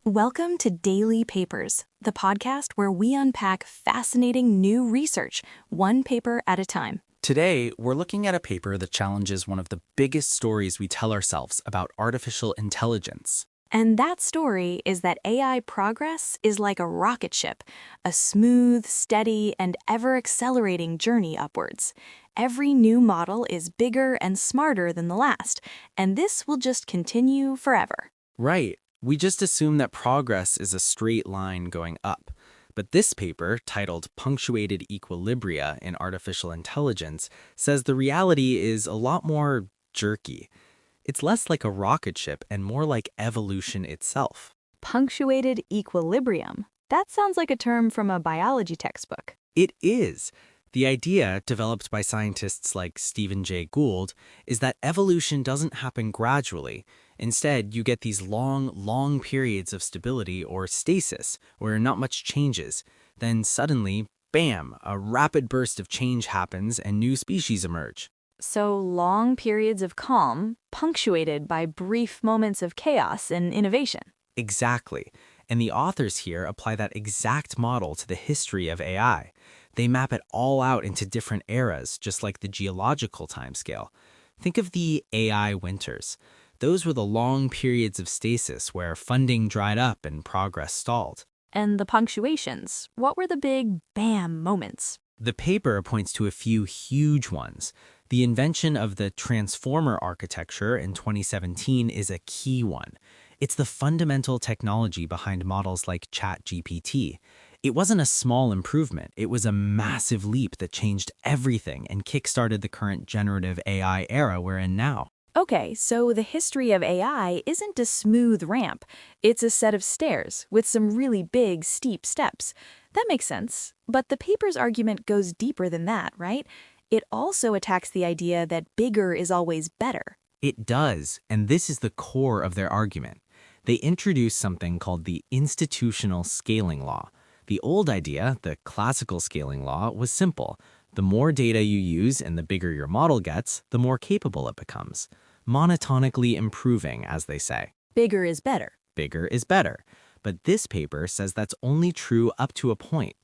Welcome to Daily Papers, the podcast where we unpack fascinating new research, one paper at a time. Today, we're looking at a paper that challenges one of the biggest stories we tell ourselves about artificial intelligence. And that story is that AI progress is like a rocket ship, a smooth, steady, and ever-accelerating journey upwards. Every new model is bigger and smarter than the last, and this will just continue forever. Right. We just assume that progress is a straight line going up. But this paper, titled Punctuated Equilibria in Artificial Intelligence, says the reality is a lot more jerky. It's less like a rocket ship and more like evolution itself. Punctuated equilibrium. That sounds like a term from a biology textbook. It is. The idea, developed by scientists like Stephen Jay Gould, is that evolution doesn't happen gradually. Instead, you get these long periods of stability or stasis, where not much changes. Then suddenly, bam, a rapid burst of change happens and new species emerge. So long periods of calm, punctuated by brief moments of chaos and innovation. Exactly. And the authors here apply that exact model to the history of AI. They map it all out into different eras, just like the geological timescale. Think of the AI winters. Those were the long periods of stasis where funding dried up and progress stalled. And the punctuations, what were the big bam moments? The paper points to a few huge ones. The invention of the transformer architecture in 2017 is a key one. It's the fundamental technology behind models like ChatGPT. It wasn't a small improvement, it was a massive leap that changed everything and kickstarted the current generative AI era we're in now. Okay, so the history of AI isn't a smooth ramp. It's a set of stairs with some really big, steep steps. That makes sense. But the paper's argument goes deeper than that, right? It also attacks the idea that bigger is always better. It does, and this is the core of their argument. They introduced something called the institutional scaling law. The old idea, the classical scaling law, was simple. The more data you use and the bigger your model gets, the more capable it becomes. Monotonically improving, as they say. Bigger is better. Bigger is better. But this paper says that's only true up to a point.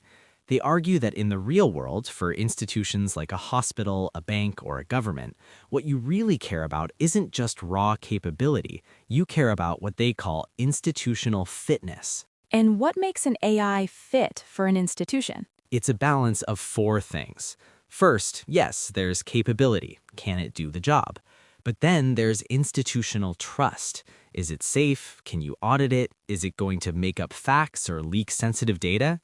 They argue that in the real world, for institutions like a hospital, a bank, or a government, what you really care about isn't just raw capability. You care about what they call institutional fitness. And what makes an AI fit for an institution? It's a balance of four things. First, yes, there's capability. Can it do the job? But then there's institutional trust. Is it safe? Can you audit it? Is it going to make up facts or leak sensitive data?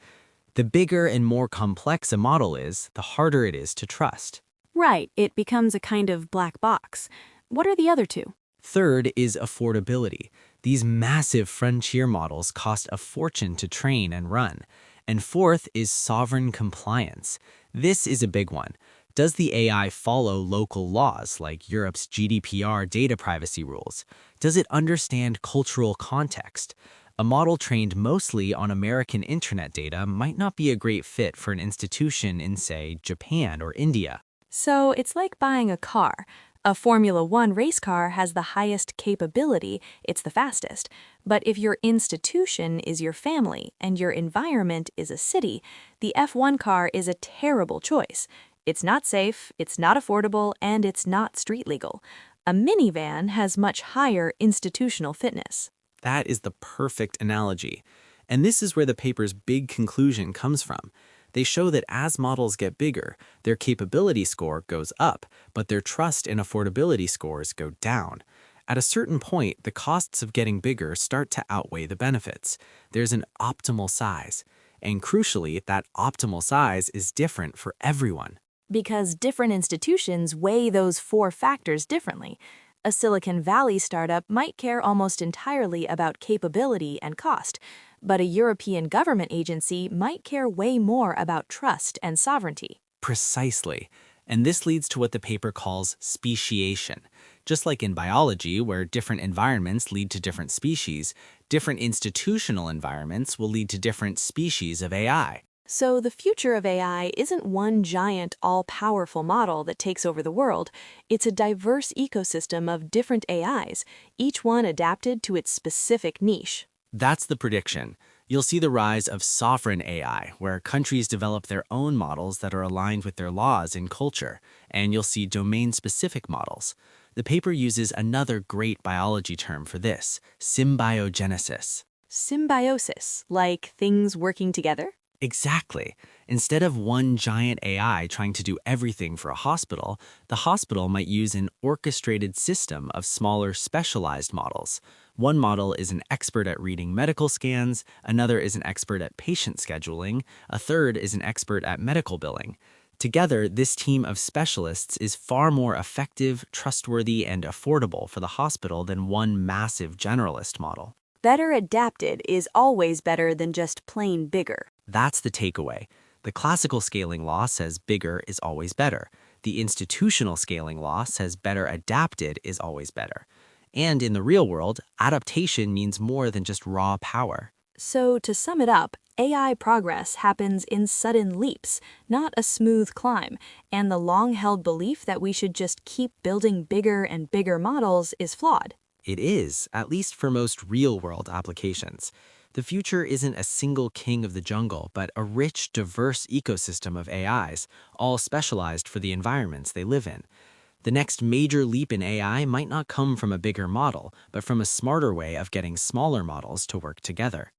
The bigger and more complex a model is, the harder it is to trust. Right, it becomes a kind of black box. What are the other two? Third is affordability. These massive frontier models cost a fortune to train and run. And fourth is sovereign compliance. This is a big one. Does the AI follow local laws like Europe's GDPR data privacy rules? Does it understand cultural context? A model trained mostly on American internet data might not be a great fit for an institution in, say, Japan or India. So it's like buying a car. A Formula One race car has the highest capability, it's the fastest. But if your institution is your family and your environment is a city, the F1 car is a terrible choice. It's not safe, it's not affordable, and it's not street legal. A minivan has much higher institutional fitness. That is the perfect analogy. And this is where the paper's big conclusion comes from. They show that as models get bigger, their capability score goes up, but their trust and affordability scores go down. At a certain point, the costs of getting bigger start to outweigh the benefits. There's an optimal size. And crucially, that optimal size is different for everyone. Because different institutions weigh those four factors differently. A Silicon Valley startup might care almost entirely about capability and cost, but a European government agency might care way more about trust and sovereignty. Precisely. And this leads to what the paper calls speciation. Just like in biology, where different environments lead to different species, different institutional environments will lead to different species of AI. So the future of AI isn't one giant, all-powerful model that takes over the world. It's a diverse ecosystem of different AIs, each one adapted to its specific niche. That's the prediction. You'll see the rise of sovereign AI, where countries develop their own models that are aligned with their laws and culture, and you'll see domain-specific models. The paper uses another great biology term for this, symbiogenesis. Symbiosis, like things working together? Exactly. Instead of one giant AI trying to do everything for a hospital, the hospital might use an orchestrated system of smaller specialized models. One model is an expert at reading medical scans, another is an expert at patient scheduling, a third is an expert at medical billing. Together, this team of specialists is far more effective, trustworthy, and affordable for the hospital than one massive generalist model. Better adapted is always better than just plain bigger. That's the takeaway. The classical scaling law says bigger is always better. The institutional scaling law says better adapted is always better. And in the real world, adaptation means more than just raw power. So, to sum it up, AI progress happens in sudden leaps, not a smooth climb, and the long-held belief that we should just keep building bigger and bigger models is flawed. It is, at least for most real-world applications. The future isn't a single king of the jungle, but a rich, diverse ecosystem of AIs, all specialized for the environments they live in. The next major leap in AI might not come from a bigger model, but from a smarter way of getting smaller models to work together.